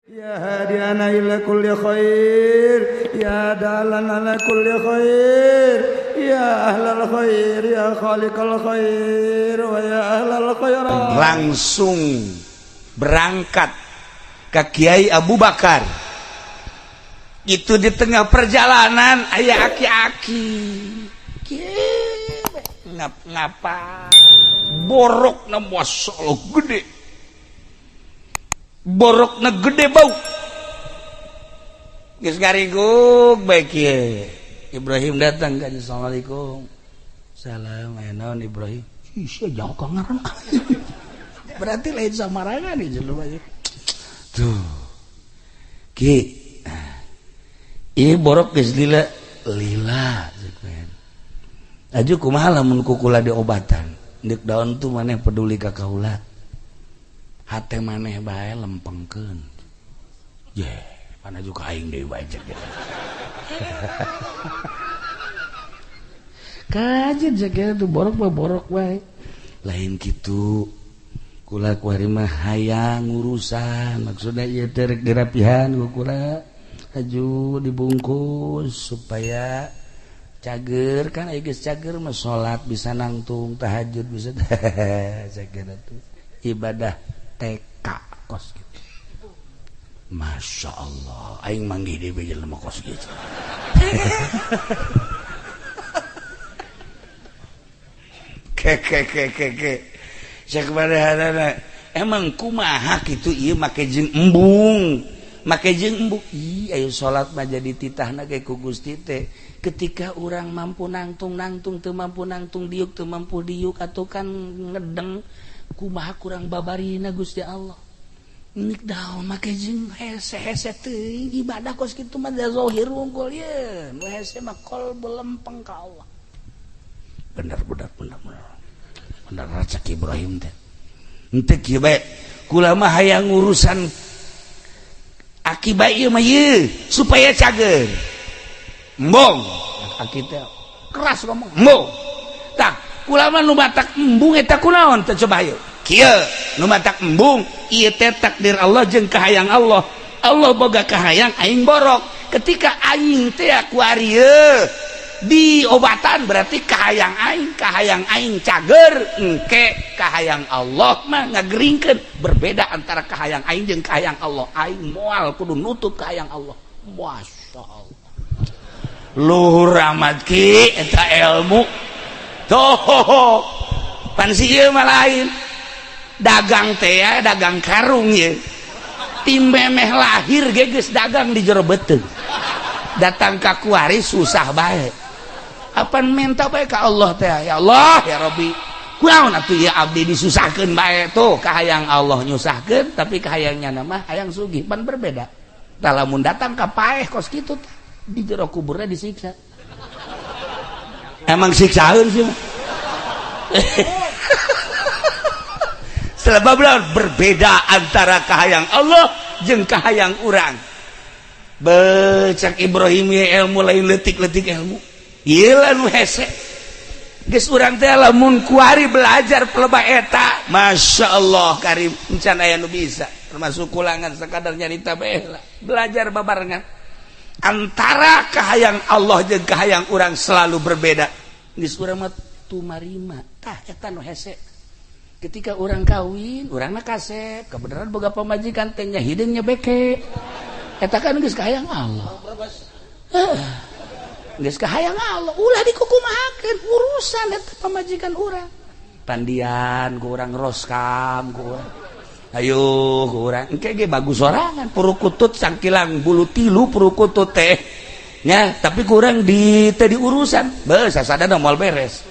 Ya hadiana ila kulli khair, ya dalan ala kulli khair, ya ahlal khair, ya khaliqal khair, wa ya ahlal khairat. Langsung berangkat ke Kiai Abu Bakar. Itu di tengah perjalanan aya aki-aki. Ngapa? Borokna masyaallah gede. Borokna gede bau. Geus garigug bae kieu. Ibrahim datang kan, assalamualaikum. Salam, naon Ibrahim? Sia jauh ka ngaran. Berarti lain samarangan ieu jelema ieu. Tuh. Ki. Ieu borok geus lila ceukman. Aju kumaha lamun kukula diobatan? Deuk daun tuh maneh peduli ka kaula. Hate maneh bae lempengkeun. Pana juga aing deui bae cek. Kajen cek tuh borok bae. Lain kitu. Kula kuari mah hayang urusan. Maksudna ieu teh rek dirapihan ku kula. Aju dibungkus supaya cager kan aya geus cager mah salat bisa nangtung, tahajud bisa sakira tuh. Ibadah TK kos gitu. Masya Allah, aing manggih di beja lemah kos gitu. Ke. Cek barahanana. Emang kumaha kitu ieu make jeung embung. Ih, ayo salat mah jadi titahna ge ku Gusti teh. Ketika orang mampu nangtung teu mampu nangtung diuk teu mampu diuk atuh kan ngedeng kumaha kurang babarina Gusti Allah. Nik daun make jeung hese teuing ibadah kos kitu mah zahir unggul ye. Nu hese mah qalbu lempeng ka Allah. Bener. Bener racak Ibrahim teh. Henteu kieu bae. Kula mah hayang urusan akibat ieu mah ieu supaya cager. Embung. Aki teh keras ngomong. Embung. Tah, kula mah nu matak embung eta kunaon teh coba ayo. Kieu nu matak embung ieu teh takdir Allah jeung kahayang Allah. Allah boga kahayang aing borok. Ketika aing teh ku ari di obatan berarti kahayang aing cager engke kahayang Allah mah ngageringkeun. Berbeda antara kahayang aing jeung kahayang Allah. Aing moal kudu nutut kahayang Allah. Masyaallah. Luhur amat ki eta ilmu. Toh. Pan si ieu mah lain. Dagang teh ya, dagang karung ye. Tim memeh lahir ge geus dagang di jero beuteung. Datang ka kuari susah bae. Apan minta bae ka Allah teh, ya Allah ya Rabbi. Kunaon atuh ya abdi disusahkeun bae tuh kahayang Allah nyusahkeun tapi kahayangnya mah hayang sugih pan berbeda. Tah lamun datang ka paeh kos kitu di jero kuburnya disiksa. Emang siksaeun sih. Sebab berbeda antara kahayang Allah jeung kahayang urang. Becak Ibrahim ya ilmu lain letik-letik ilmu. Ieu nu hese. Geus urang teh lamun kuari belajar pelebah eta, masyaallah karim encan aya nu bisa. Termasuk kulangan sakadar nyarita bae lah. Belajar babarengan. Antara kahayang Allah jeung kahayang urang selalu berbeda. Geus urang mah tumarima. Tah eta nu hese. Ketika orang kawin, urangna kasep, kebenaran boga pamajikan teh nya hidungnya beke. Eta kan geus kahayang Allah. Geus kahayang Allah, ulah dikukumahakeun urusan eta pamajikan urang. Pandian ku urang roskam ku urang. Ayo ku urang, engke ge bagus sorangan purukutut sangkilang bulu tilu purukutut teh. Nya, tapi ku urang di teh diurusan, beus sasadana moal beres.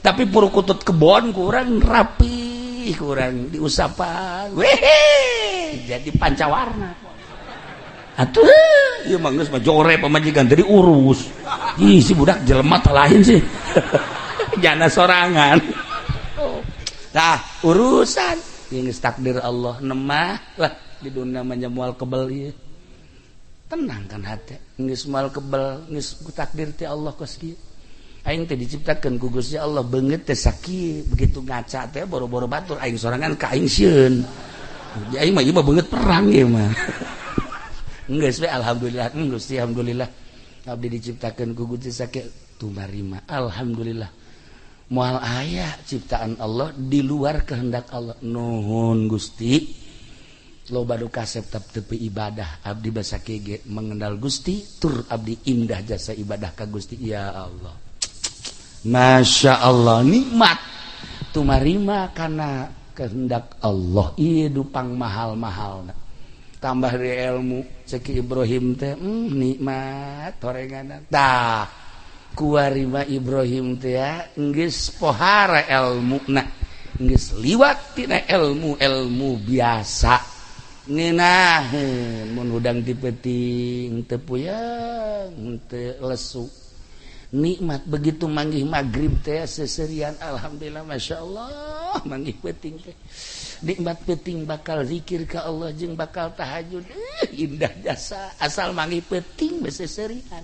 Tapi purukutut kebon ku urang rapi, ku urang diusapan. Weh, jadi pancawarna. Atuh, ieu mah geus mah jore pamajikan teh diurus. Ih, si budak jelema teh lain sih. Jana sorangan. Nah, urusan geus takdir Allah nemah lah di dunia mah moal kebel ieu. Tenang kan hate, geus moal kebel, geus takdir ti Allah kos kieu. Aing teh diciptakeun ku Gusti Allah beungeut teh sakieu, begitu ngaca teh boro-boro batur aing sorangan ka aing sieun. Aing mah ieu mah beungeut perang ieu mah. Geus we alhamdulillah, Gusti alhamdulillah. Abdi diciptakeun ku Gusti sakit tumarima. Alhamdulillah. Moal aya ciptaan Allah di luar kehendak Allah. Nuhun Gusti. Loba nu kasep tepi ibadah abdi basa kege mengenal Gusti tur abdi indah jasa ibadah ka Gusti. Ya Allah. Masya Allah nikmat tumarima kana kehendak Allah. Ieu dupang mahal-mahalna. Tambah dari ilmu ceki Ibrahim teh nikmat torenganan. Tah kuarima Ibrahim teh ya geus pohara ilmuna. Geus liwat tina ilmu biasa. Ngeunah mun hudang dipeting teu puyeng teu lesu. Nikmat begitu manggih magrib teh seserian alhamdulillah masyaallah manggih peuting teh. Nikmat peuting bakal zikir ka Allah jeung bakal tahajud. Indah jasa asal manggih peuting geus seserian.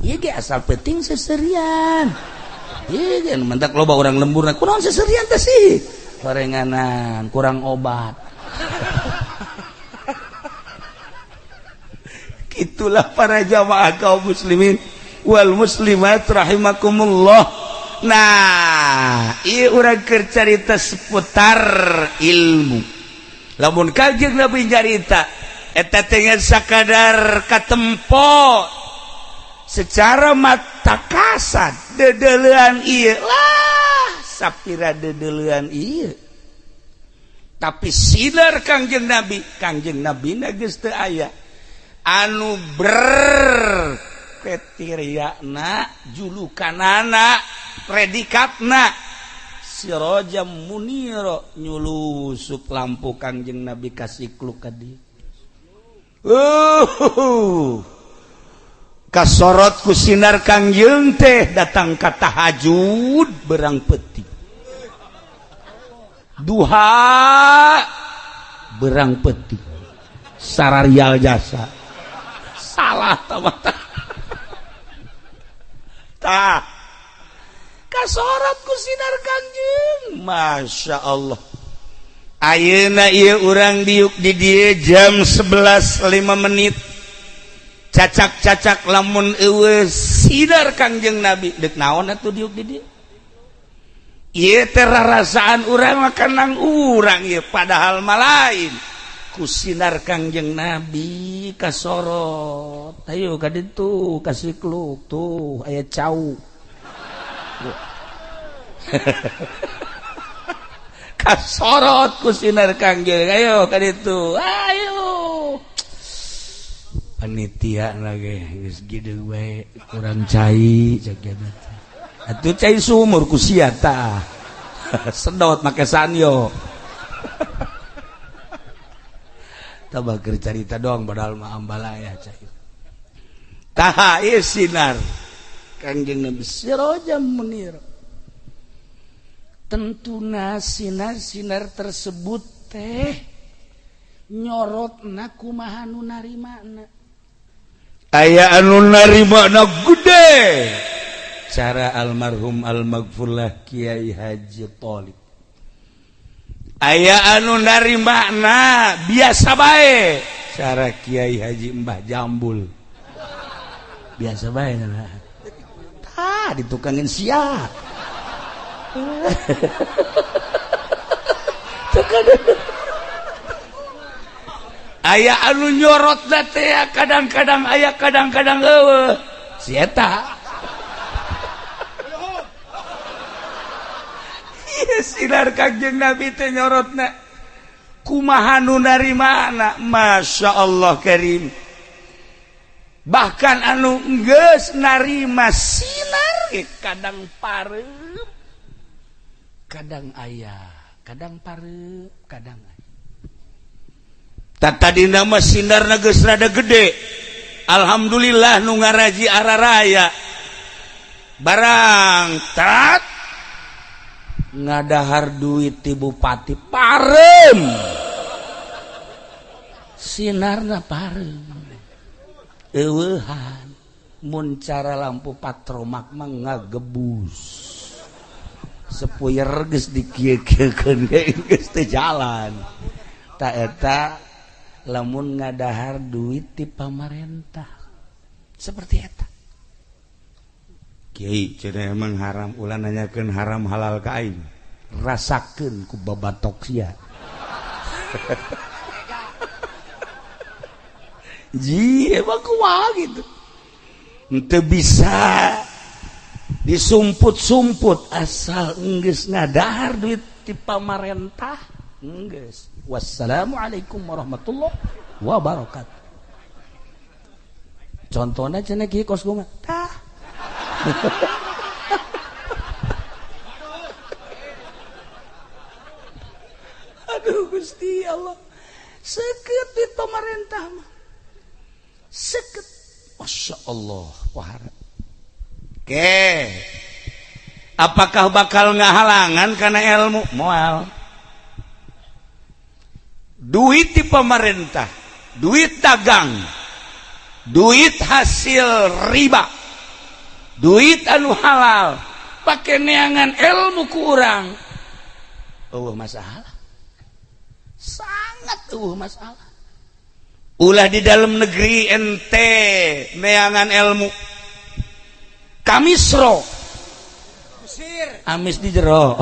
Ieu ge asal peuting seserian. Ieu ge mentak loba urang lemburna kunaon seserian teh sih? Parenganan kurang obat. Itulah para jamaah kaum muslimin wal muslimat rahimakumullah. Nah, ieu urang keur carita seputar ilmu. Lamun Kangjeng Nabi carita eta teh sakadar katempo secara mata kasat dedeleuan ieu lah sapira dedeleuan ieu. Tapi sinar Kangjeng Nabi geus teu aya anu kriteriana julukanana predikatna sirajam munira nyulusup lampu Kangjeng Nabi kasikluk ka dieu. Kasorot ku sinar Kangjeng teh datang ka tahajud berang peuting. Duha berang peuting. Sararial jasa. Salah tamata. Tah. Kasorot ku sinar Kangjeng. Masya Allah. Ayeuna ieu urang diuk di dieu jam 11.05 Cacak-cacak lamun eueuh sinar Kangjeng Nabi. Deuk naon atuh diuk di dieu? Ieu teh rarasaan urang makanang urang ieu padahal malain. Ku sinar Kangjeng Nabi kasorot. Ayo ka ditu kasikluk tuh aya cau. Kasorot ku sinar Kangjeng. Ayo ka ditu. Ayo. Panitia lagi geus gideung bae kurang cai jagana. Atuh cai sumur ku sia tah. Sedot make sanyo. Tabah keur carita doang padahal mah ambalaya cair. Taha ieu sinar Kangjeng Nabi sirajam munir. Tentuna sinar-sinar tersebut teh nyorotna kumaha nu narimana. Aya anu narimana gede. Cara almarhum almaghfurlah Kiai Haji Tholib. Aya anu narimana biasa bae. Cara Kiai Haji Mbah Jambul. Biasa bae nah. Tah ditukangin sia. Aya anu nyorot teh kadang-kadang aya kadang-kadang eueuh. Si eta. Sinar Kangjeng Nabi teh nyorotna kumaha nu narimana. Masya Allah karim. Bahkan anu geus narima sinar kadang pareup kadang aya, kadang pareup kadang aya. Tadina mah sinarna geus rada gede. Alhamdulillah nu ngaraji araraya. Barang tat ngadahar duit ti bupati parem. Sinarna parem. Eueuhan mun cara lampu patromak mah ngagebus. Sepuyer geus dikieu-kieukeun geus teu jalan. Ta eta lamun ngadahar duit ti pamarentah seperti eta. Kiai cenah emang haram, ulah nanyakeun haram halal ka aing. Rasakeun ku babatok sia. Ji, emang kumaha gitu. Henteu bisa disumput-sumput asal enggeus ngadahar duit ti pamarentah. Enggeus. Wassalamualaikum warahmatullahi wabarakatuh. Contohna cenah kieu kos gua tah. Aduh Gusti Allah, seket duit pemerintah mah, seket, masya Allah, wahara. Oke, apakah bakal ngahalangan karena ilmu? Moal. Duit di pemerintah, duit dagang, duit hasil riba, duit anu halal, pakai neangan ilmu ku urang, masalah. Sangat masalah. Ulah di dalam negeri ente neangan ilmu. Kamisro. Mesir. Amis di jero.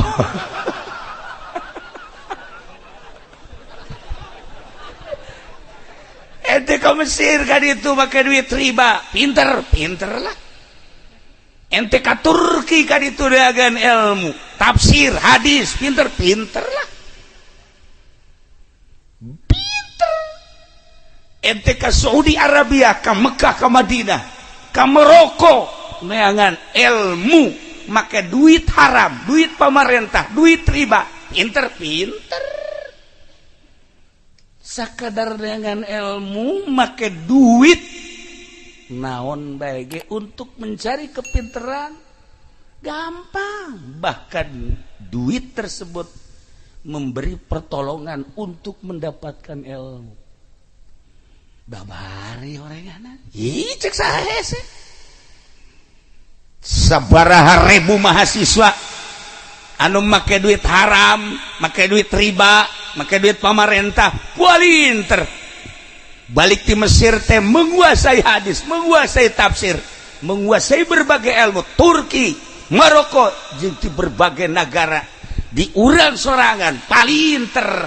Ente ke Mesir ka ditu make duit riba, pinter lah. Ente ka Turki ka ditu dagang ilmu, tafsir, hadis, pinter lah. Ente ka Saudi Arabia, ka Mekah, ka Madinah, ka Maroko neangan ilmu, make duit haram, duit pemerintah, duit riba, pinter. Sakadar neangan ilmu, make duit naon bae untuk mencari kepinteran gampang. Bahkan duit tersebut memberi pertolongan untuk mendapatkan ilmu. Babari orangana. Ih, cek saha sih. Sabaraha ribu mahasiswa anu make duit haram, make duit riba, make duit pemerintah, pualinter. Balik di Mesir teh menguasai hadis, menguasai tafsir, menguasai berbagai ilmu. Turki, Maroko, jeung di berbagai negara di urang sorangan palinter.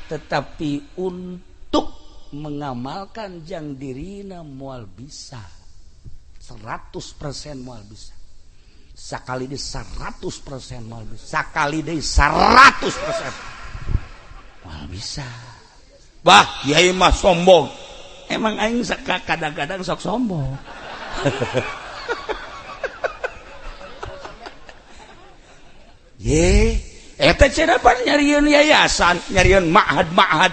Tetapi untuk mengamalkan jang dirina moal bisa 100% moal bisa, sakali di 100% moal bisa, sakali di 100% moal bisa. Bah, kiai mah sombong. Emang aing kadang-kadang sok sombong. Ye, eta cenah pan nyarieun yayasan, nyarieun ma'had,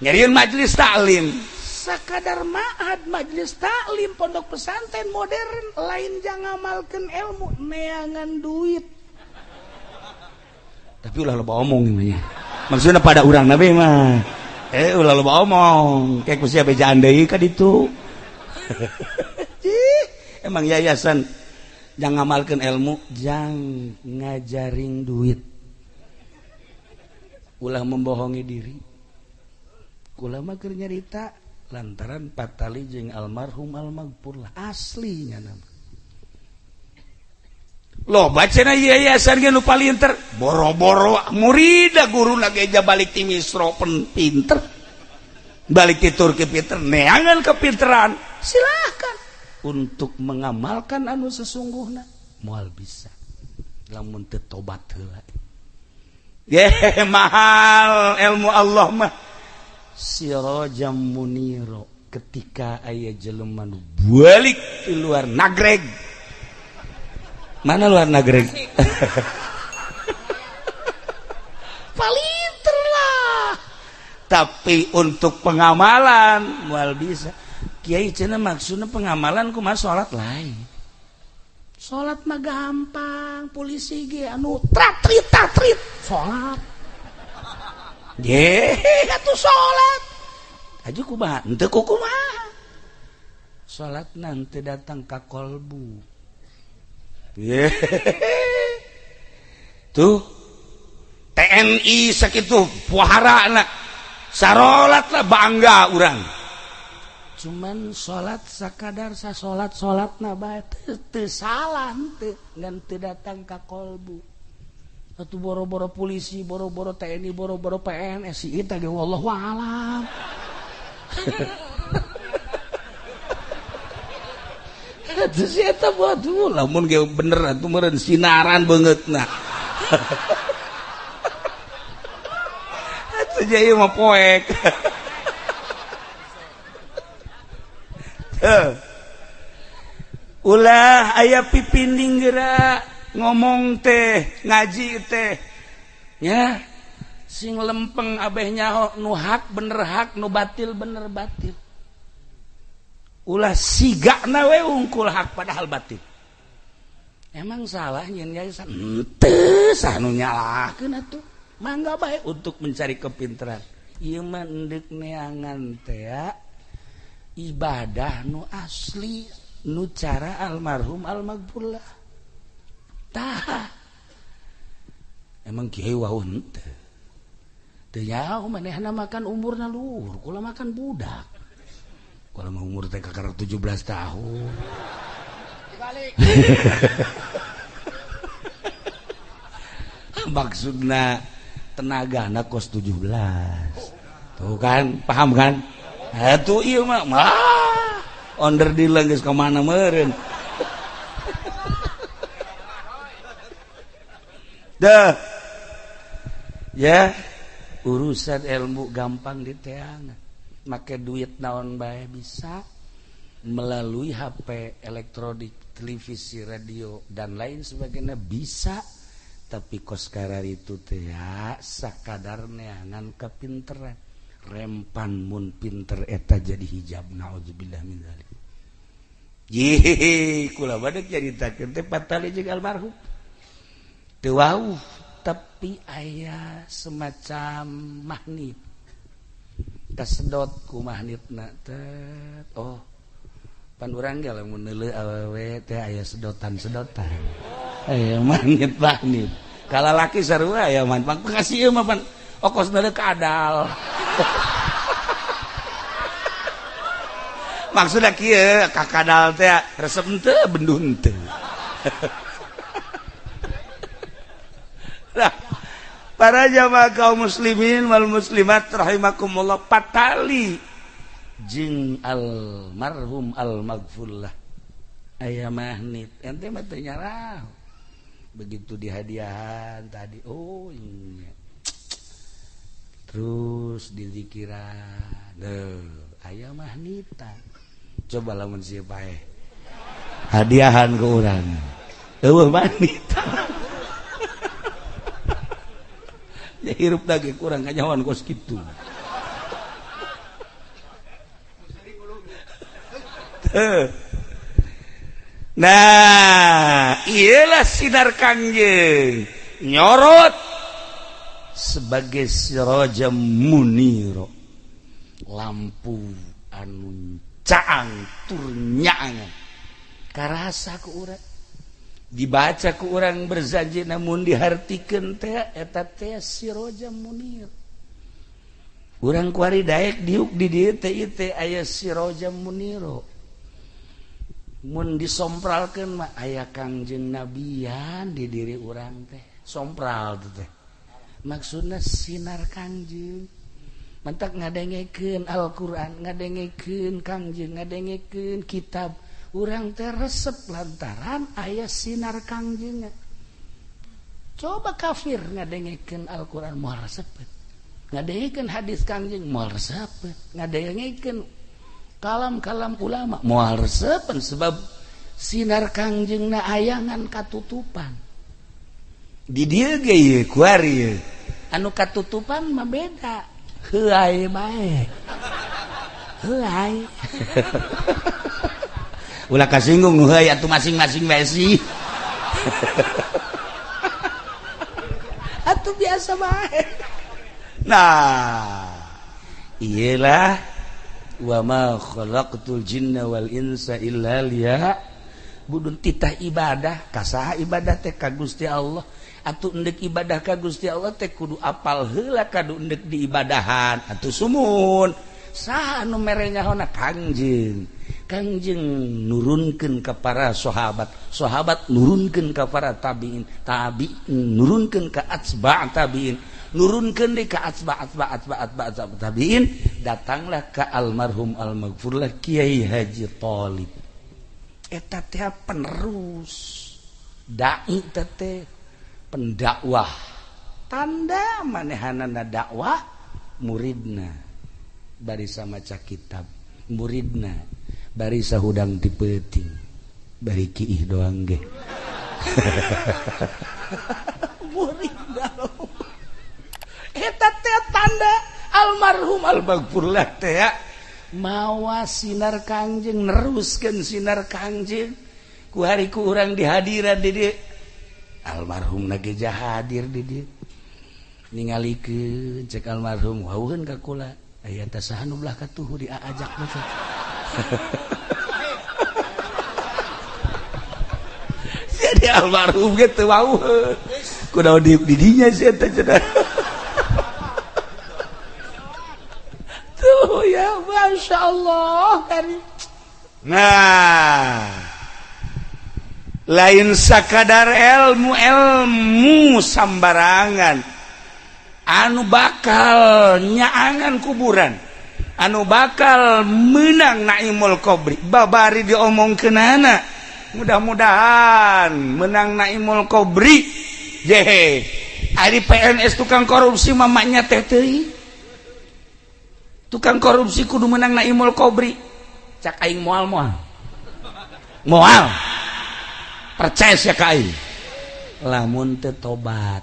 nyariin majelis taklim, sakadar ma'had majelis taklim pondok pesantren modern lain jangan ngamalkeun ilmu neangan duit. Tapi ulah loba omong namanya. Maksudnya pada urang nabe mah. Ulah loba omong, kayak kusia bejaan deui ka ditu. Emang yayasan jangan ngamalkeun ilmu, jang ngajaring duit. Ulah membohongi diri. Ulama keur nyarita lantaran patali jeung almarhum almaghfur lah aslinya nama. Loba cenah yayasan ge nu palinter, boro-boro murida guruna ge balik ti Misro pinter. Balik ti Turki pinter, neangan kepinteran. Silakan untuk mengamalkan anu sesungguhna moal bisa. Lamun teu tobat heula. Mahal ilmu Allah mah. Sirojam muniro, ketika aya jelema nu balik di luar nagreg. Mana luar nagreg? Palinter lah. Tapi untuk pengamalan moal bisa. Kiai cenah maksudna pengamalan kumaha salat lain. Salat mah gampang, polisi ge anu tatrit salat. Atuh sholat aja kumaha henteu kumaha sholat nanti datang ka kolbu. Tuh TNI sakitu puharana sarolat lah bangga urang. Cuman salat sakadar salat bae teu salah teu ngan teu datang ka kolbu. Atuh boro-boro polisi, boro-boro TNI, boro-boro PNS si eta ge wallahu a'lam. Atuh si eta waduh lamun ge bener atuh meureun sinaran beungeutna. Atuh jadi mah poek. Ulah aya pipinding geura ngomong teh ngaji teh ya sing lempeng abeh nyaho nu hak bener hak nu batil bener batil. Ulah sigana we ungkul hak padahal batil. Emang salah nyen yayasan teu sah nu nyalahkeun atuh mangga bae untuk mencari kepintaran. Ieu mah endek neangan teh ya ibadah nu asli nu cara almarhum almaghfur lah tah emang kieu wauh henteu teu nyaho manehna makan umurna luhur kula makan budak kula mah umur teh kakara 17 tahun dibalik maksudna tenagana kos 17 tuh kan paham kan atuh ieu mah onder dileung geus ka mana meureun. Dah. Ya, urusan ilmu gampang diteangan. Make duit naon bae bisa melalui HP, elektronik, televisi, radio dan lain sebagainya bisa. Tapi kos karar itu teh ya sakadar neangan kepinteran. Rempan mun pinter eta jadi hijab naudzubillah min dzalik. Ye kula badak caritakeun teh patali jeung almarhum. Teu wau tapi aya semacam magnet. Kasedot ku magnetna teh. Oh. Pan urang ge lamun neuleuh awewe teh aya sedotan-sedotan. Aya magnet. Kalalaki sarua aya man pangkasih mah pan okos neuleuh kadal. Maksudnya kieu kakadal teh resep teu bendun teu. Nah, para jamaah kaum muslimin wal muslimat rahimakumullah patali jeung almarhum almaghfurlah aya magnet ente mah teu nyarah. Begitu dihadiahan tadi oh iya. Terus di zikiran aya magnetan coba lamun sieu paeh hadiahan ke urang eueuh magnetan ya hirup dage kurang kanyawan kos kitu nah iyalah sinar kangjeng nyorot sebagai sirajam muniro lampu anu caang tur nyaangan karasa ku urang dibaca ku urang berjanji namun dihartikeun teh eta teh sirajam munir urang kuari daek diuk di dieu teh ieu teh aya sirajam muniro mun disompralkeun mah aya kangjeng nabian di diri urang teh sompral teh maksudna sinar kangjeng mantak ngadengekeun Al-Qur'an ngadengekeun kangjeng ngadengekeun kitab urang teh resep lantaran aya sinar kangjeng coba kafir ngadengekeun Al-Qur'an moal resepet ngadengekeun hadis kangjeng moal resepet ngadengekeun kalam-kalam ulama moal resepen sebab sinar kangjengna aya ngan katutupan di dieu ge ieu kuari ieu anu katutupan mah beda heuai bae heuai ulah kasinggung nu heuai atuh masing-masing bae sih atuh biasa bae nah iyalah wa ma khalaqtul jinna wal insa illa budun titah ibadah kasaha ibadah teh ka Gusti Allah atuh endek ibadah ka Gusti Allah teh kudu apal heula kadu endek di ibadahan atuh sumun saha anu mere nyahona Kangjeng nurunkeun ka para sahabat nurunkeun ka para tabiin nurunkeun ka atsba' tabiin nurunkeun deui ka atsba' tabiin datanglah ka almarhum almaghfurlah Kiai Haji Thalib eta teh penerus dai teh pendakwah tanda manehanana dakwah muridna bari samaca kitab muridna bari sahudang dipeuting bari kiih doang ge muridna eta teh tanda almarhum almaghfurlah teh mawa sinar Kangjeng neruskeun sinar Kangjeng ku hari ku urang dihadiran di dieu almarhum lagi hadir di dieu ningalikeun cek almarhum wauheun ka kula aya teh saha nu belah katuhu diajak mah jadi almarhum ge teu wauheun kunaon di dinya sia teh cenah tuh ya masyaallah kan nah lain sakadar ilmu sambarangan anu bakal nyaangan kuburan anu bakal menang Naimul Qabri babari diomongkeunana mudah-mudahan menang Naimul Qabri jehe ari PNS tukang korupsi mamanya teh teuing tukang korupsi kudu menang Naimul Qabri cak aing moal percaya sia ka aing lamun teu tobat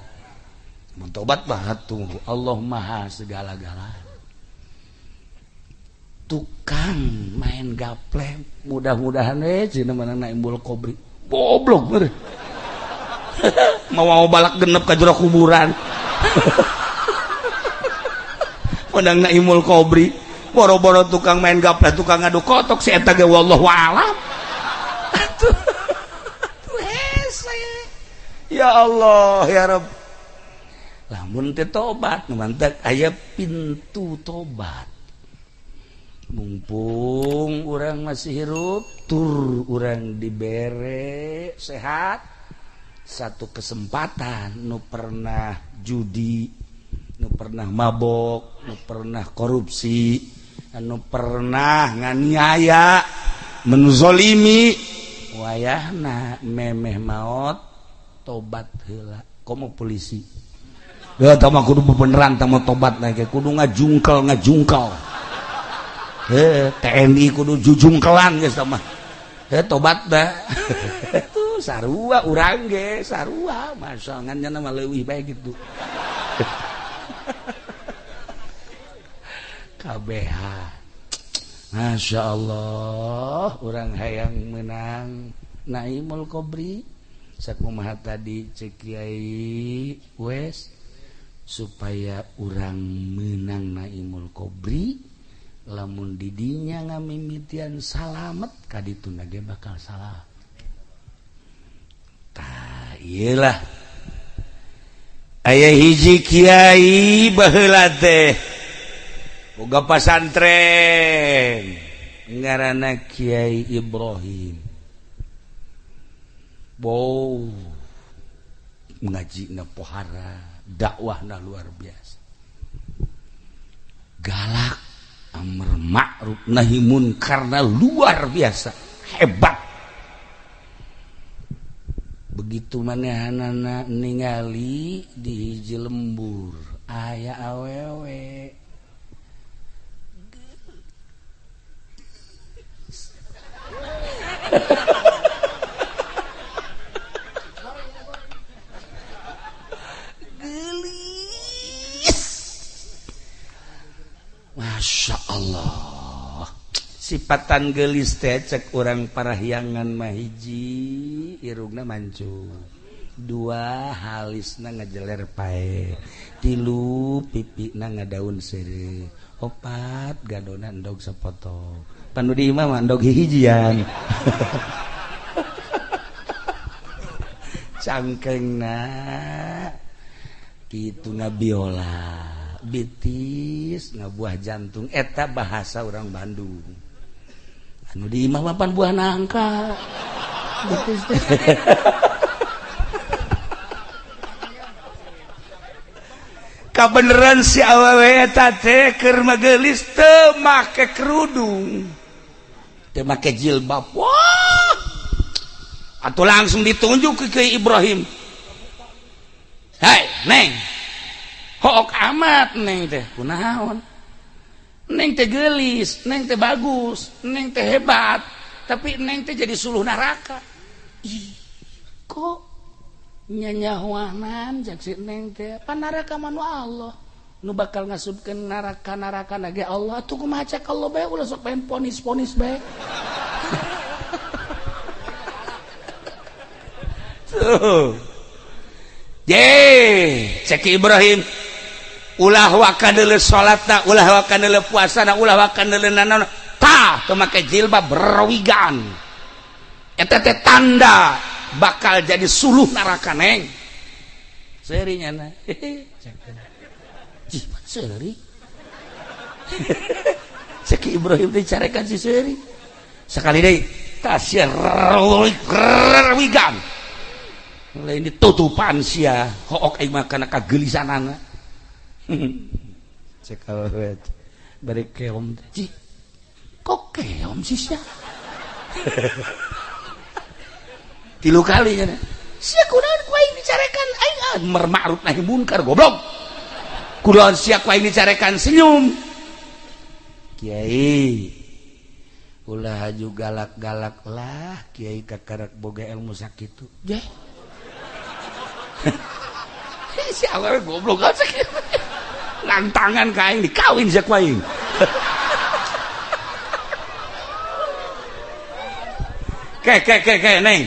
mun tobat batu Allah maha segala-galanya tukang main gaple mudah-mudahan cenah menang Naimul Qabri goblok bener mau balak genep ka jero kuburan menang Naimul Qabri boro-boro tukang main gaple tukang ngadu kotok si eta ge wallahu alam ya Allah ya Rabb lamun teh tobat mantap aya pintu tobat mumpung urang masih hirup tur urang dibere sehat satu kesempatan nu pernah judi nu pernah mabok nu pernah korupsi nu pernah nganiaya menzolimi wayahna memeh maot tobat heula komo polisi ya tama kudu beneran tama tobat na kudu ngajungkel TNI kudu jujungkelan geus tama tobat da tuh sarua urang ge sarua masa nganjana mah leuwih bae kitu KBH Masya Allah urang hayang menang Naimul Qabri sakumaha tadi cek Kiai wes supaya urang menang Naimul Qabri lamun didinya ngamimitian salamet kadituna ge bakal salah tah iyalah aya hiji kiai baheula teh boga pasantren ngaranna Kiai Ibrahim bow ngaji na pohara dakwahna luar biasa galak amr ma'ruf nahi munkar luar biasa hebat begitu manehanana ningali di hiji lembur aya awewe Masya Allah sifatan gelis teh cek orang parahyangan mahiji irungna mancung dua halisna ngajeler pae tilu pipina ngadaun sere opat gadona endog sapotong panu di imam endog hijian cangkengna kitu ngabiola bitis ngabuah jantung eta bahasa orang Bandung anu di imah papan buah nangka bitis kabeneran si awewe eta teh keur magelis teu make kerudung teu make jilbab wah atuh langsung ditunjuk ke Ibrahim hai neng hook amat neng teh kunaon neng teh gelis neng teh bagus neng teh hebat tapi neng teh jadi suluh neraka ih kok nyanyahuanan jak si neng teh pan neraka manu Allah nu bakal ngasupkeun neraka ge Allah atuh kumaha cek Allah bae ulah sok pengen ponis bae tuh cek Ibrahim ulah wakan deuleu salatna ulah wakan deuleu puasana ulah wakan deuleu nanaon tah teu make jilbab berwigan eta teh tanda bakal jadi suluh neraka neng serinya na jih seri cek Ibrahim teh carekan si seri sekali deui tasya wigan lain ditutupan sia hook aing mah kana kagelisanana cek awet bari keom jih kok keom sih sia tilu kali nya sia kunaon ku aing dicarekan aing amar ma'ruf nahi munkar goblok kunaon sia ku aing dicarekan senyum kiai ulah haju galak-galak lah kiai kakarak boga ilmu sakitu jeh si awewe goblok kan sakitu lantangan ka aing dikawin sia ku aing ke neng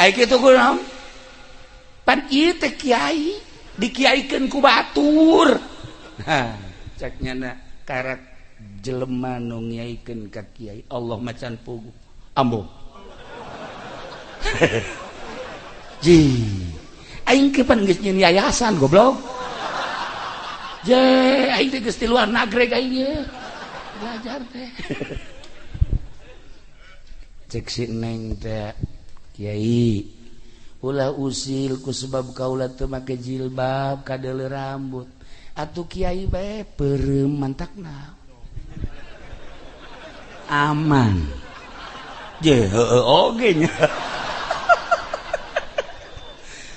ai kitu kunaon pan ieu teh kiai dikiaikeun ku batur ha ceknya na karak jelema nu ngiaikeun ka kiai Allah macan pugu ambo ji aing ke pan geus nyeun yayasan goblok je aing teh geus ti luar nagreg aing ye belajar teh cek si neng teh kiai ulah usil ku sebab kaula teu make jilbab kadeuleu rambut atuh kiai bae peureum mantakna aman je heueuh oge nya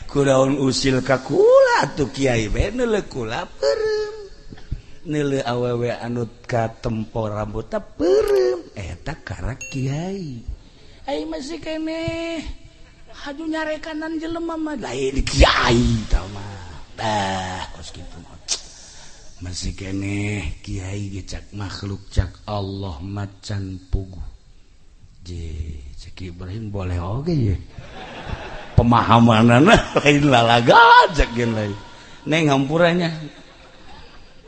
kunaon usil ka kula atuh kiai bae neuleuh kula peureum neuleuh awewe anu katempo rambutna peureum eta karak kiai aing masih keneh haju nyarekanan jelema mah lain kiai tah mah dah kos kitu mah masih keneh kiai ge cak makhluk cak Allah macan pugu je cek Ibrahim boleh oge ye pemahamanana lain lalaga cek gen lain neng hampurannya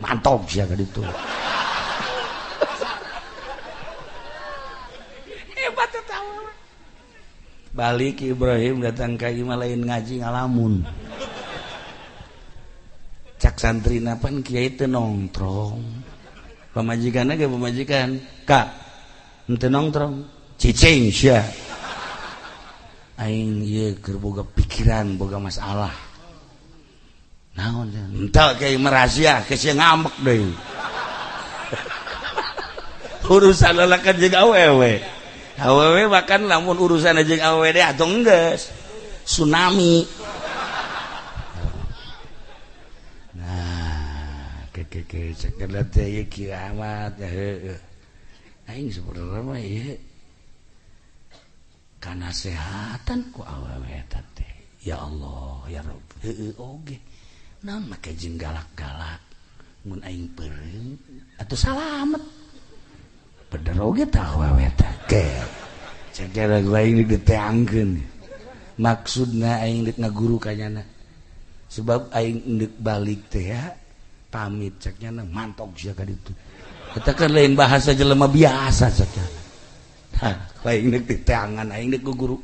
mantap sia ka ditu hebat eta balik Ibrahim datang ka imah lain ngaji ngalamun cak santrina pan kiai teu nongtrong pamajikanna ge pamajikan kak henteu nongtrong cicing sia aing ieu keur boga pikiran boga masalah naon henteu kiai merahasia ke sia ngambek deui urusan lalakan jeung awewe bahkan lamun urusan jeung awewe deh atuh enggeus tsunami nah ke cekeuna teh ieu kiamat heueuh aing saudara mah ieu kanasehatan ku awewe eta teh ya Allah ya Rabb heueuh oge naon make jeung galak-galak mun aing peureum atuh salamet bener oge tah awewe teh ke cekeuna aing diteangkeun maksudna aing deuk ngaguru ka nyana sebab aing endek balik teh ya pamit ceknya mantog sia ka ditu eta kan lain bahasa jelema biasa ceknya ha aing deuk diteangan aing deuk guru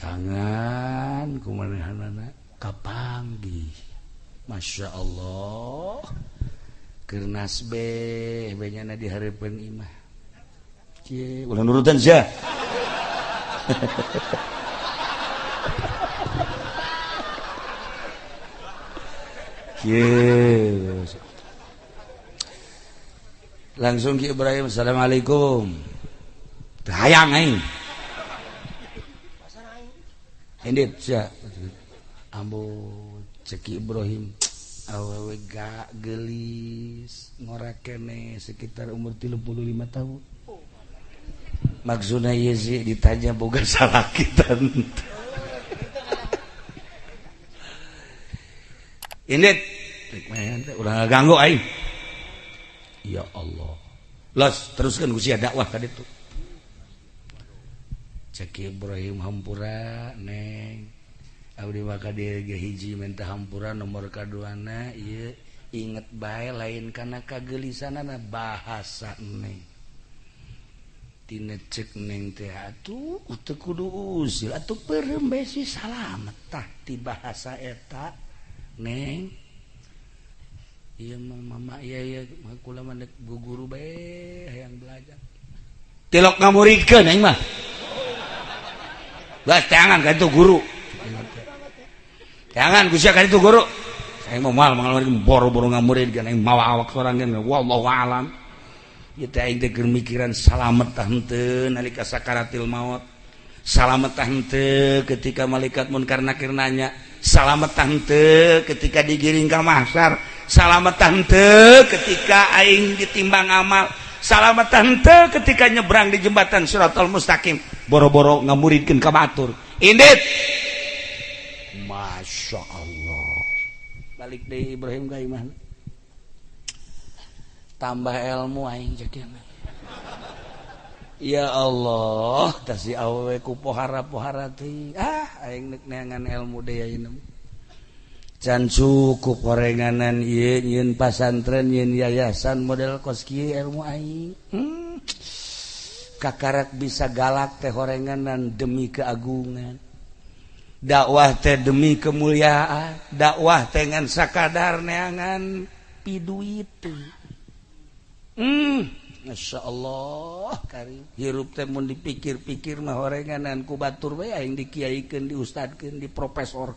tangan kumanehanana kapanggih Masya Allah kernas benyana dihareupeun imah cie ulah nurutan sia cie langsung Ki Ibrahim assalamualaikum hayang aing endit sia ambo cek Ibrahim awewe gak gelis ngora kene sekitar umur 35 tahun maksudnya Yezi ditanya boga salakitan endit udah ganggu aing ya Allah los teruskan usia dakwah ka ditu cek Ibrahim hampura neng abdi maka dia hiji minta hampura nomor kaduana ieu inget bae lain kana kagelisanana bahasa neng tina cek neng teh atuh teu kudu usil atuh peureum bae si salamet tah ti bahasa eta neng ieu mama iya kula mah guguru bae hayang belajar tilok ngamurikeun aing mah lah jangan ka itu guru jangan gusia ka itu guru saya mau mal boro-boro ngamurid kan aing mawa awak sorangan wallahu alam ieu teh aing teh keur mikiran salamet tah henteu nalika sakaratil maut salamet tah henteu ketika malaikat munkar nakir nanya salamet tah henteu ketika digiring ka mahsyar salamet tah henteu ketika aing ditimbang amal salamet tah henteu ketika nyebrang di jembatan Siratal Mustaqim boro-boro ngamuridkeun ka batur indit Masya Allah balik deui Ibrahim ka imah tambah ilmu aing cek ya Allah tah si awewe ku pohara-pohara teh aing neuk neangan ilmu deui ayeuna can cukup gorenganan ieu nyieun pasantren nyieun yayasan model kos kieu ilmu aing kakarak bisa galak teh horenganan demi keagungan dakwah teh demi kemuliaan dakwah teh ngan sakadar neangan piduit Masya Allah karim hirup teh mun dipikir-pikir mah horenganan ku batur bae aing dikiaikeun diustadkeun di profesor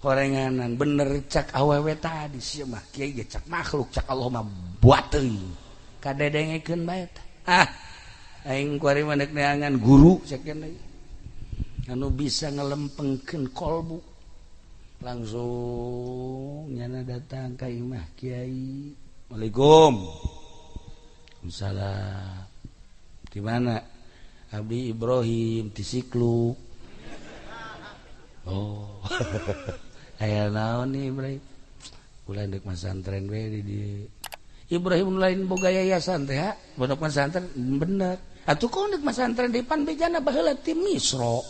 horenganan bener cak awewe tadi sia mah kiai ge cak makhluk cak Allah mah buat teuing kadedengekeun bae aing kuari maneh neangan guru sakeun anu bisa ngelempengkeun kolbu langsung nyana datang ka imah kiai Waalaikum Salam di mana abdi Ibrahim di Siklu oh aya naon nih Ibrahim ulah deuk masantren we di Ibrahim lain boga yayasan teh pondok pesantren bener atuh kok deuk masantren di pan bejana baheula ti Misra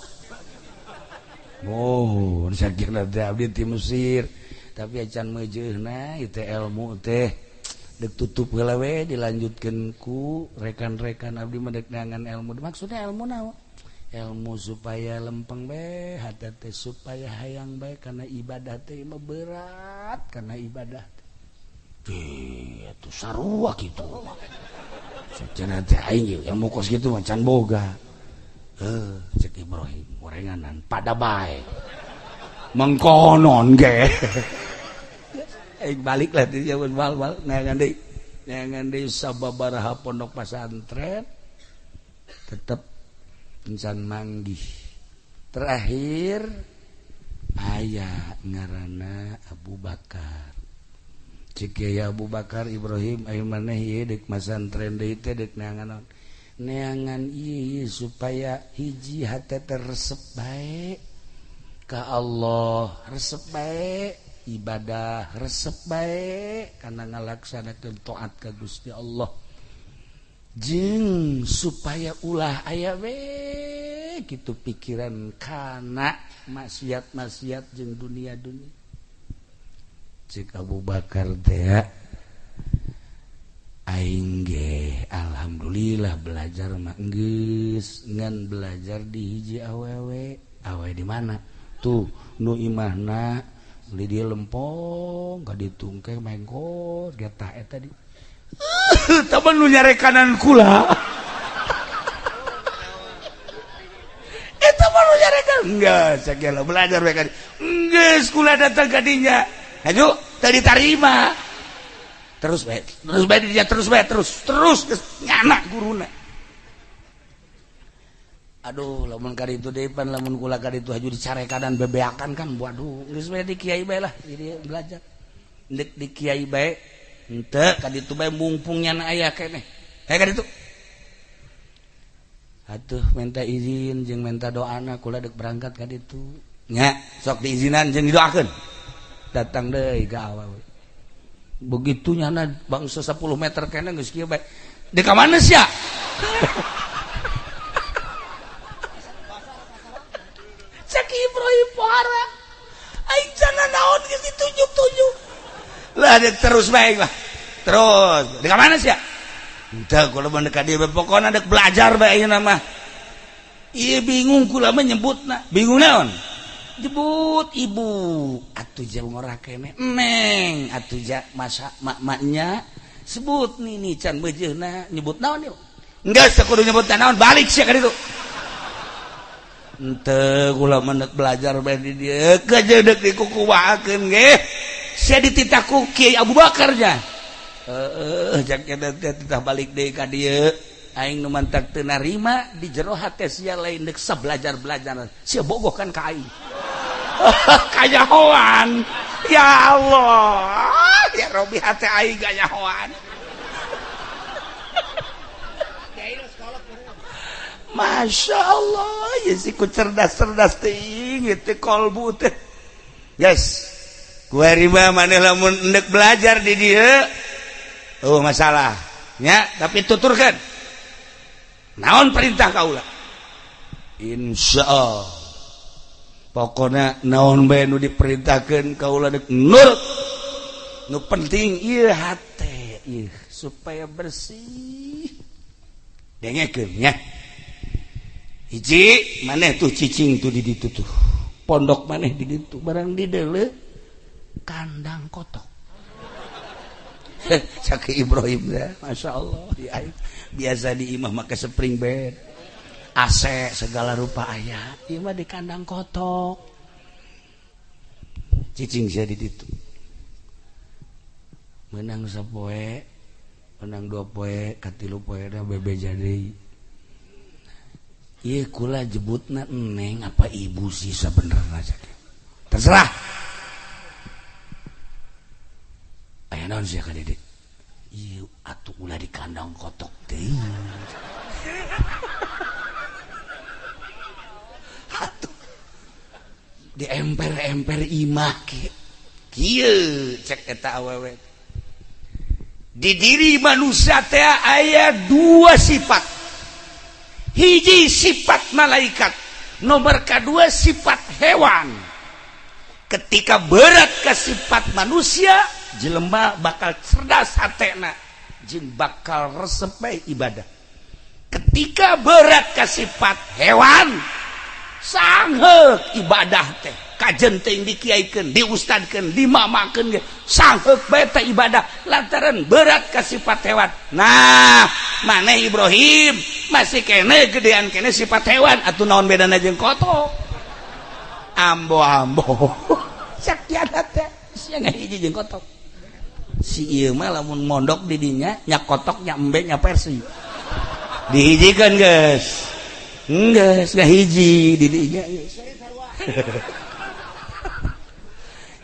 oh sakirna teh abdi ti Mesir tapi acan meujeuna ieu teh ilmu teh deuk tutup heula we dilanjutkeun ku rekan-rekan abdi mah deuk neangan ilmu maksudnya ilmu naon ilmu supaya lempeng bae hate teh supaya hayang bae kana ibadah teh mah berat kana ibadah itu sarua gitu cenah teh aing ilmu kos kitu mah can boga cek Ibrahim gorenganan pada bae mengkonon ge aing balik lah di zaman bal neangan deui sababaraha pondok pesantren tetep encan manggih terakhir aya ngaranna Abu Bakar cik ya Abu Bakar Ibrahim ayeuna maneh ieu deuk masantren deui teh deuk neangan ieu supaya hiji hate teh resep bae ka Allah resep bae ibadah resep bae kana ngalaksanakeun taat ka Gusti Allah jeung supaya ulah aya we kitu pikiran kana maksiat-maksiat jeung dunia-dunia cik Abu Bakar teh aing ge alhamdulillah belajar mah geus ngan belajar di hiji awewe di mana tuh nu imahna li dia lempong ka ditungke mengkot getah eta di temen nu nyarekanan kula eta mah nu nyarekan enggak sakela belajar we ka geus kula datang ka dinya aju tadi tarima terus nyana guruna aduh lamun kali itu depan lamun kula kali itu haju dicarekan dan bebeakan kan waduh geus bae di kiai bae lah jadi belajar ndek di kiai bae henteu ka ditu bae mumpung nyana aya keneh ka ditu atuh minta izin jeung minta doana kula dek berangkat ka ditu nya sok diizinan jeung didoakeun datang deui ka awewe begitu nyana bangsa 10 meter kena geus kieu bae di ka mana sia cak Ibrahim pohara aing cenah naon geus ditunjuk-tunjuk lah dek terus bae lah terus di ka mana sia henteu kula mah ka dieu pokona dek belajar bae ayeuna mah ieu bingung kula mah nyebutna bingung naon jebut ibu atuh jauh ngora kene neng atuh ja masa mak-maknya sebut nih can bejeuna nyebut naon yuk enggak sakudu nyebut naon balik sia ka ditu henteu kula mendet belajar bae di dieu kejedeg dikukuwakeun ge sia dititaku Kiai Abu Bakar nya jak eta titah balik deui ka dieu aing nu mantak teu narima di jero hate sia lain deuk sabelajar-belajar sia bogohkan ka aing kanyahoan ya Allah ya Robi hati aing kanyahoan Masya Allah ya si ku cerdas-cerdas ting itu kolbu teh yes gue riba maneh lamun endek belajar di dia masalah nya tapi tuturkan naon perintah kaula insyaallah pokoknya naon bae nu diperintahkeun kaula dek nurut nu penting ieu hate ieu supaya bersih dengekeun nya hiji maneh tuh cicing tuh di ditu tuh pondok maneh di ditu barang di deuleu kandang kotok cak Ibrahim dah masyaallah biasa di imah make spring bed AC segala rupa aya ieu mah di kandang kotok cicing sia di ditu menang sapoe menang 2 poe katilu poe da bebeja deui ieu kula jebutna neng apa ibu sih sabenerna cak terserah aya naon sia ka Dede ieu atuh ulah di kandang kotok teh di emper-emper imah kieu cek eta awewe di diri manusia teh aya 2 sifat hiji sifat malaikat nomor kedua sifat hewan ketika berat ke sifat manusia jelema bakal cerdas hatena jeung bakal resep bae ibadah ketika berat ke sifat hewan sangheuk ibadah teh kajen teh dikiaikeun diustadkeun dimamakeun ge sangheuk bae teh ibadah lantaran berat ka sifat hewan nah maneh Ibrahim masih kene gedean kene sifat hewan atuh naon bedana jeung kotok ambo sakiana teh sia ngahiji jeung kotok si ieu mah lamun mondok di dinya nya kotok nya embe nya persi dihijikeun geus geus ngahiji di dinya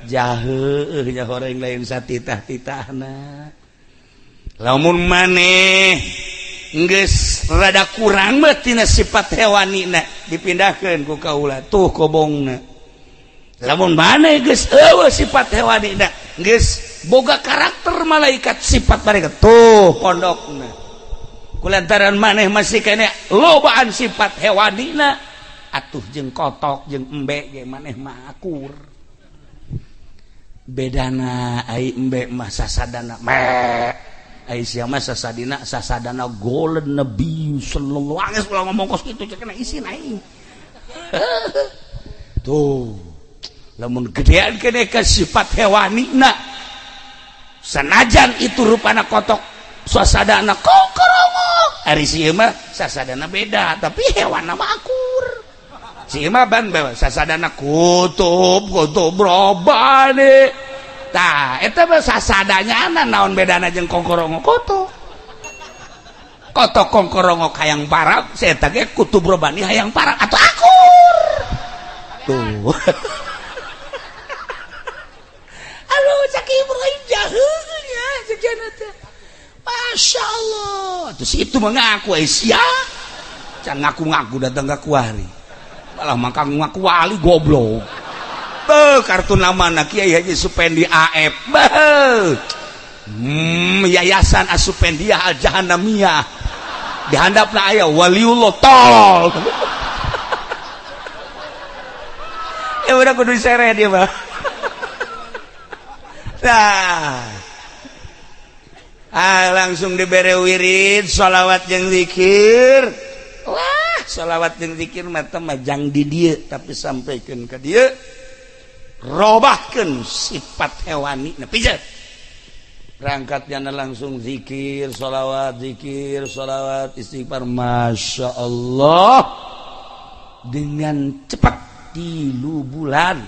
jaheuh nya horeng lain satitah-titahna lamun maneh geus rada kurang mah tina sifat hewanina dipindahkeun ku kaula tuh kobongna lamun maneh geus eueuh sifat hewanina geus boga karakter malaikat sifat malaikat tuh pondokna kulantaran maneh masih kene lobaan sifat hewanina atuh jeung kotok jeung embe ge maneh mah akur bedana ai embe mah sasadana Aisyah mah sasadana golden nabi sallallahu alaihi wasallam ngomong kos kitu cenah isin aing. Tuh. Lamun gedean kene ka sifat hewanina. Sanajan itu rupana kotok sasadana kokorongok. Ari sieu mah sasadana beda tapi hewanna mah akur. Sieu mah ban bae sasadana kutub robane. Tah, eta mah sasadanya naon bedana jeung kongkorongok koto. Koto kongkorongok hayang parab, eta ge kutub robani hayang parab atuh akur. Tuh. Halo, cak Ibrahim jaheung ya sejenna teh. Masyaallah. Terus itu mengaku Aisyah. Can ngaku-ngaku datang ka kuari. Malah mangka ngaku wali goblok. Kartu namana Kiai Haji Supendi AF Yayasan Asupendiah Al Jahannamiyah di handapna aya waliullah tol. Udah kudu diseret dia mah. Nah langsung dibere wirid sholawat jeung zikir. Wah sholawat jeung zikir mah teh majang di dieu tapi sampaikan ke dieu robahkan sifat hewani pijat berangkatnya langsung zikir sholawat istighfar masya Allah dengan cepat 3 bulan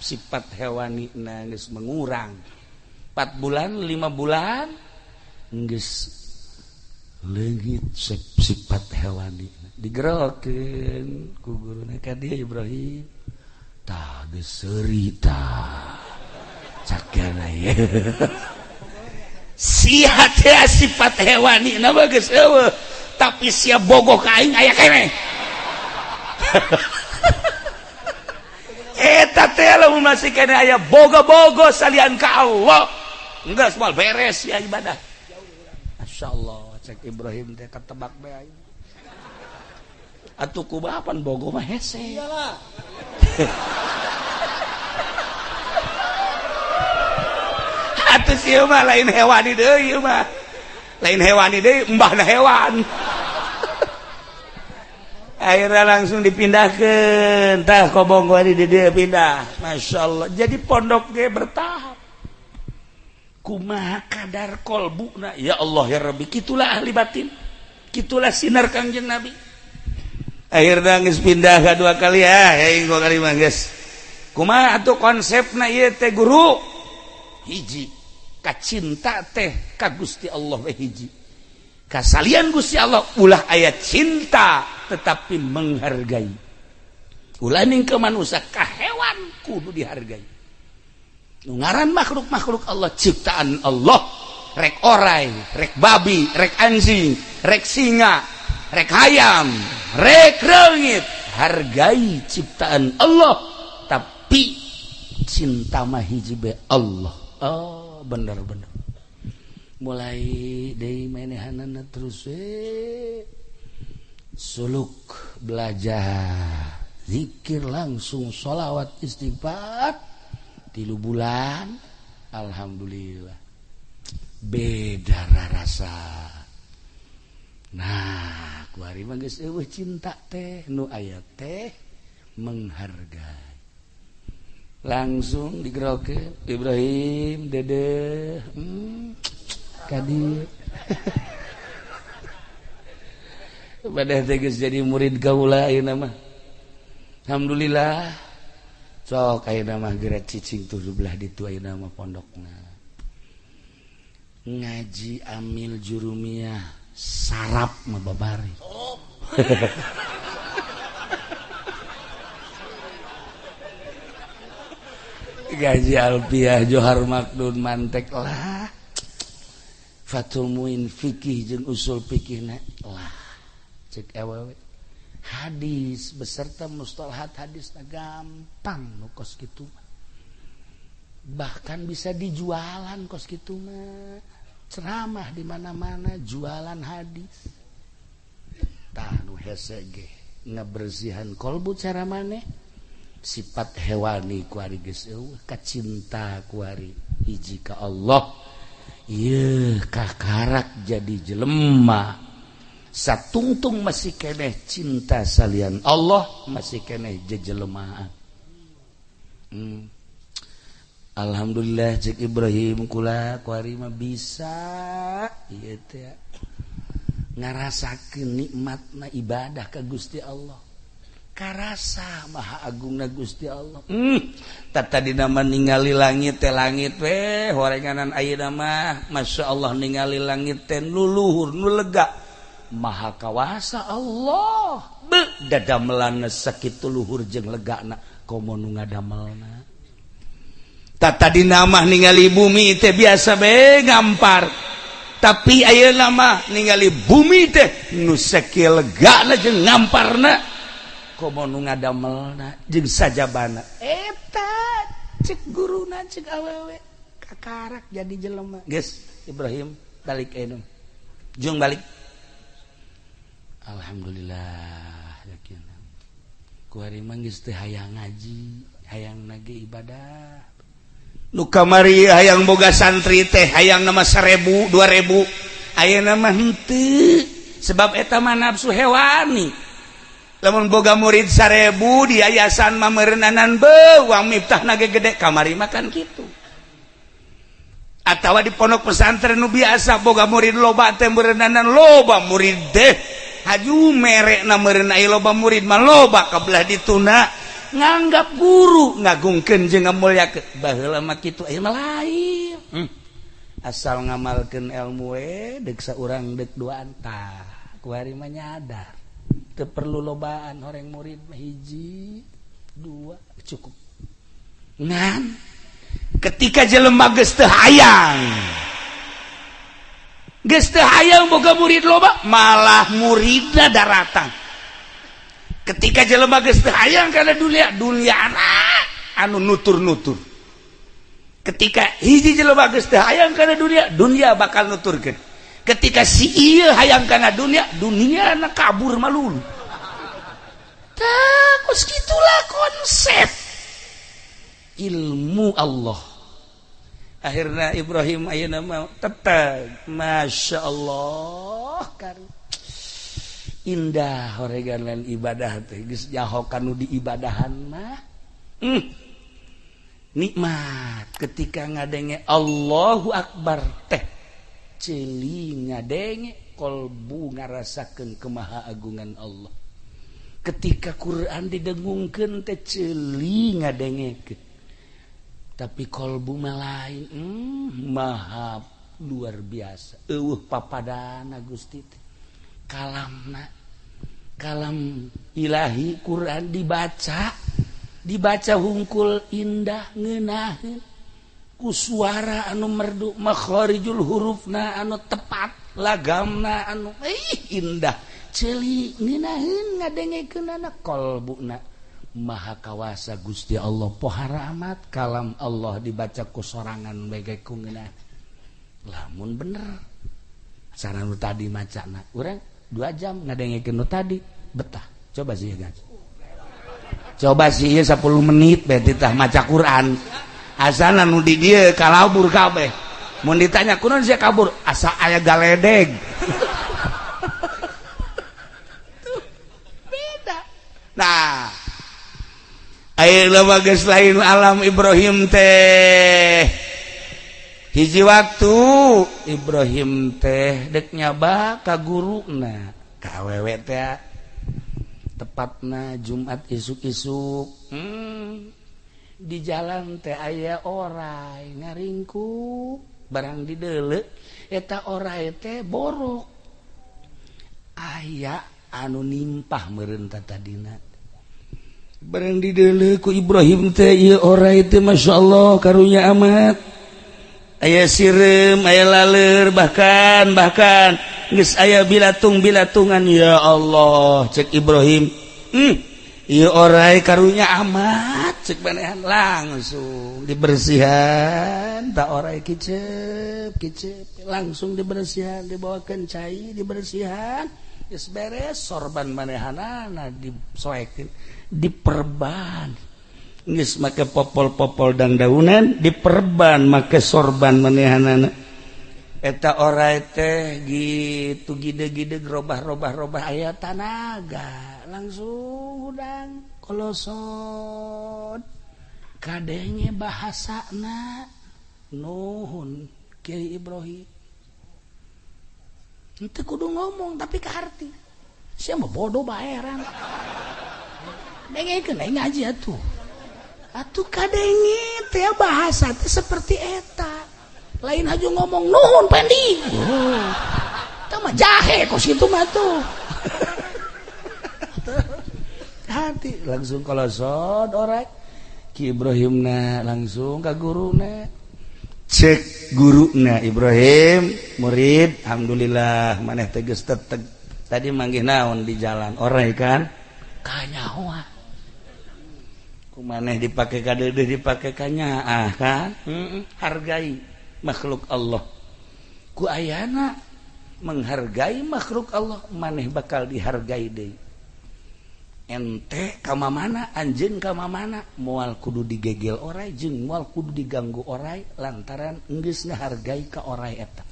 sifat hewani geus mengurang 4 bulan 5 bulan geus leungit sifat hewani digerokeun ku guruna ka dieu Ibrahim tak geserita cakana ya sia teh sifat hewani na geus eueuh tapi sia bogoh ka aing aya keneh eta teh lamun masih keneh aya bogo-bogo salian ka Allah enggeus moal beres ya ibadah masyaallah cek Ibrahim teh katebak bae aing atuh kumaha bogo mah hese iyalah. Atuh sieu mah lain hewani deui ieu mah. Lain hewani deui embahna hewan. Akhirnya langsung dipindahkeun tah kobong di dieu pindah. Masyaallah. Jadi pondok ge bertahap. Kumaha kadar kolbuna ya Allah ya Rabbi kitulah ahli batin. Kitulah sinar Kangjeng Nabi. Akhirnya geus pindah kadua kali aing dua kali mah geus kumaha atuh konsepna ieu teh guru hiji ka cinta teh ka Gusti Allah we hiji kasalian Gusti Allah ulah aya cinta tetapi menghargai ulah ning ke manusia ka hewan kudu dihargai nu ngaran makhluk-makhluk Allah ciptaan Allah rek orai rek babi rek anjing rek singa rek hayam rek reungit hargai ciptaan Allah tapi cinta mah hiji be Allah. Oh bener mulai deui manehanana terus suluk belajar zikir langsung sholawat istighfar 3 bulan alhamdulillah beda rasa. Nah, kuari mah geus eueuh cinta teh nu aya teh menghargai. Langsung digerokeun Ibrahim Dede ka dieu. Badah teh geus jadi murid kaula ayeuna mah. Alhamdulillah. Sok ayeuna mah geura cicing tuh belah ditu ayeuna mah pondokna. Ngaji amil jurumiyah sarap mah babari. Gaji alfiah johar makdun mantek lah. Fatul muin fikih jeung usul fikihna lah. Cek awewe. Hadis beserta mustalahat hadisna gampang nu kos kitu mah. Bahkan bisa dijualan kos kitu mah. Ceramah di mana-mana jualan hadis. Tah nu hese ge ngabersihan kolbu cara maneh sifat hewani kuari geus eueuh kacinta kuari hiji ka Allah Ieu kakarak jadi jelema satungtung masih keneh cinta salian Allah masih keneh jejelemaan. Alhamdulillah cek Ibrahim kula kuari mah bisa ieu teh ngarasakeun nikmatna ibadah ka Gusti Allah. Karasa maha agungna Gusti Allah. Tadi nama ningali langit teh langit we horenganan ayeuna mah masyaallah ningali langit teh nu luhur nu lega. Maha kawasa Allah. Dadamelan sakitu luhur jeung legana komo nu ngadamelna. Tadi nama ningali bumi teh biasa be ngampar. Tapi ayeuna mah ningali bumi teh nu sakieu legana jeung ngamparna. Komo nu ngadamelna jeung sajabana eta cek guruna cek awewe kakarak jadi jelema geus Ibrahim balik anu jeung balik alhamdulillah yakin ku ari mah geus teu hayang ngaji hayang nage ibadah nu kamari hayang boga santri teh hayang nama 1000 2000 ayeuna mah henteu sebab eta mah nafsu hewani. Lamun boga murid 1000 di yayasan mah meureunnanan uang miftahna ge gede kamari makan kitu. Atawa di pondok pesantren nu biasa boga murid loba teh meureunnanan loba murid teh haju merekna meureun aya loba murid mah loba kabelah dituna nganggap guru ngagungkeun jeung ngamulyakeun baheula mah kitu aya mah lain. Asal ngamalkeun ilmu we deuk saurang deuk duaan tah kuari mah nyadar. Teu perlu lobaan horeng murid mah 1 2 cukup. Ngan ketika jelema geus teu hayang boga murid loba malah muridna daratan. Ketika jelema geus teu hayang kana dunyana anu nutur-nutur. Ketika hiji jelema geus teu hayang kana dunia bakal nuturkeun. Ketika si ieu hayang kana dunia na kabur malulu. Tah geus kitulah konsep ilmu Allah. Akhirna Ibrahim ayeuna mah tetep masyaallah kan indah horeganan ibadah teh geus nyaho kanu diibadahan mah. Nikmat ketika ngadenge Allahu Akbar teh ceuli ngadenge kolbu ngarasakeun kemahaagungan Allah. Ketika Quran didengungkeun teh ceuli ngadengekeun. Tapi kolbu mah lain maha luar biasa. Eueuh papadana Gusti teh. Kalam ilahi Quran dibaca hungkul indah ngeunaheun. Ku suara anu merdu makharijul hurufna anu tepat lagamna anu indah ceuli ngeunaheun ngadengekeunana qalbuna maha kawasa Gusti Allah pohara amat kalam Allah dibaca ku sorangan bege ku ngeunah lamun bener cara nu tadi macana urang 2 jam ngadengekeun nu tadi betah coba sih guys coba sih 10 menit berarti tah maca Quran. Asana nu di dieu kalabur kabeh. Mun ditanya kunaon sia kabur? Asa aya galedeg. Beda. Nah, ayeuna mah geus lain alam Ibrahim teh. Hiji waktu Ibrahim teh deuk nyaba ka guruna, ka awewe teh. Tepatna Jumat isuk-isuk. Di jalan teh aya oray ngaringku barang dideuleu eta oray teh borok aya anu nimpah meureun tadina barang dideuleu ku Ibrahim teh ieu oray teh masyaallah karunya amat aya sireum aya laleur bahkan geus aya bilatung-bilatungan ya Allah cek Ibrahim ieu oray karunya amat cek manehan langsung dibersihan tak oray kicep langsung dibersihan dibawakeun cai dibersihan geus beres sorban manehanana disoekeun diperban geus make popol-popol dang daunan diperban make sorban manehanana eta orai teh gitu gide-gide robah-robah aya tanaga langsung udang kolosot kadenge bahasana nuhun Kiai Ibrahim itu kudu ngomong tapi ke arti siapa bodoh baeran dengekeun aing ngaji atuh kadenge teh bahasa teh seperti eta lain aja ngomong nuhun pendi itu mah jahe kos itu mah tuh hati langsung kolosot orang Ki Ibrahimna langsung ke guruna cek guruna Ibrahim murid alhamdulillah maneh teh geus teteg tadi manggih naon di jalan orang kan kanyahoa kumaneh dipake ka deudeuh dipake ka nyaah kan hargai makhluk Allah ku ayana menghargai makhluk Allah maneh bakal dihargai deui ente ka mamana anjeun ka mamana moal kudu digegel oray jeung moal kudu diganggu oray lantaran geus ngahargai ka oray eta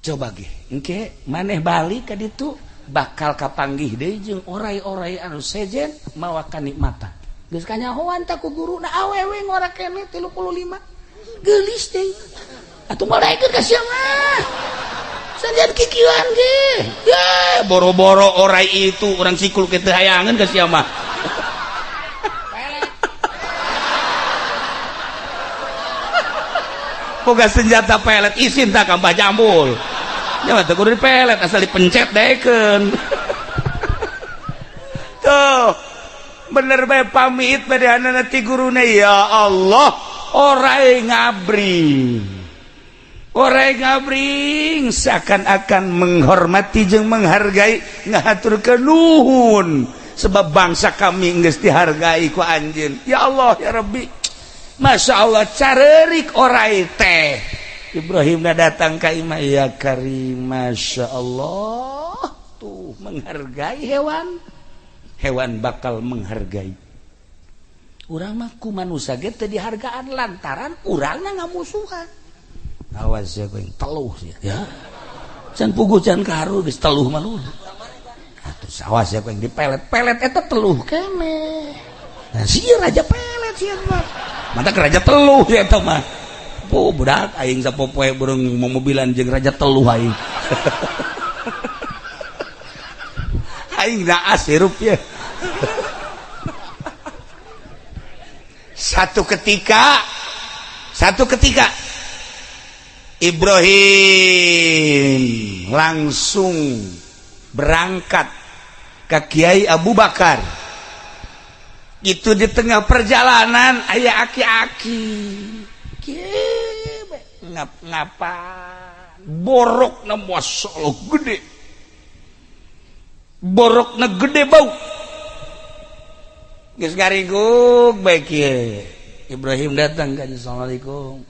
coba ge engke maneh bali ka ditu bakal kapanggih deui jeung oray-oray anu sejen mawa kanikmatan geus kanyahoan ta ku guruna awewe ngora keneh 35 gelis deh atuh malaikat ka sia mah sanjad kikieuan ge ya boro-boro orai itu urang sikul kitu hayangan ka sia mah boga senjata pelet isin tak ka Mbah Jambul nya mah teu kudu dipelet asal dipencet daekeun tuh bener bae pamit badanana ti guruna ya Allah orai ngabring seakan-akan menghormati jeung menghargai ngahaturkeun nuhun sebab bangsa kami geus dihargai ku anjeun ya Allah ya Rabbi Masya Allah careurik orai teh Ibrahim datang ka imah ya Karim Masya Allah tuh menghargai hewan bakal menghargai urang mah ku manusia ge teu dihargaan lantaran urangna ngamusuhan. Awas ya going teluh ya. Can puguh can karu geus teluh mah lu. Atuh awas ya going dipelet-pelet eta teluh keneh. Nah sieun raja pelet sieun mah. Mantap raja teluh ya eta mah. Po budak aing sapopoe burung mobilan jeung raja teluh aing. Aing naas hirup ya. Satu ketika Ibrahim langsung berangkat ke Kiai Abu Bakar. Itu di tengah perjalanan aya aki-aki. Ngapa borokna masyaallah gede. Borokna gede bau. Geus garigug bae kieu. Ibrahim datang ka Assalamualaikum.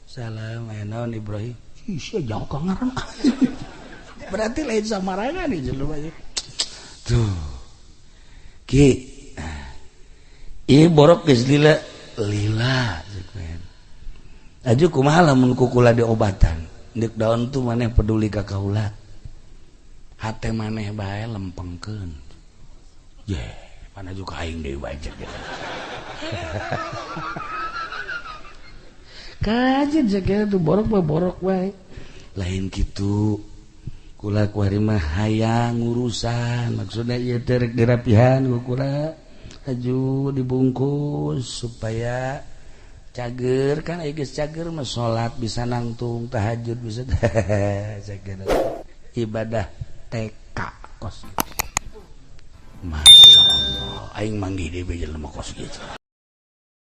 Salam naon Ibrahim. Sia jauh ka ngaran. Berarti lain samarangan nih jelema ieu. Tuh. Ki. Ieu borok geus lila ceukna. Aju kumaha lamun kukula diobatan. Deuk daon tuh maneh peduli ka kaula. Hate maneh bae lempengkeun. Yeah. Mana juga aing deui baca gitu. Kajen segala tuh borok bae. Lain kitu. Kula kuari mah hayang ngurusan. Maksudnya ieu teh rek dirapihan ku kula. Aju dibungkus supaya cager kan aya geus cager mah salat bisa nangtung tahajud bisa ibadah TK kos. Masya Allah aing manggih deui jelema kos gitu.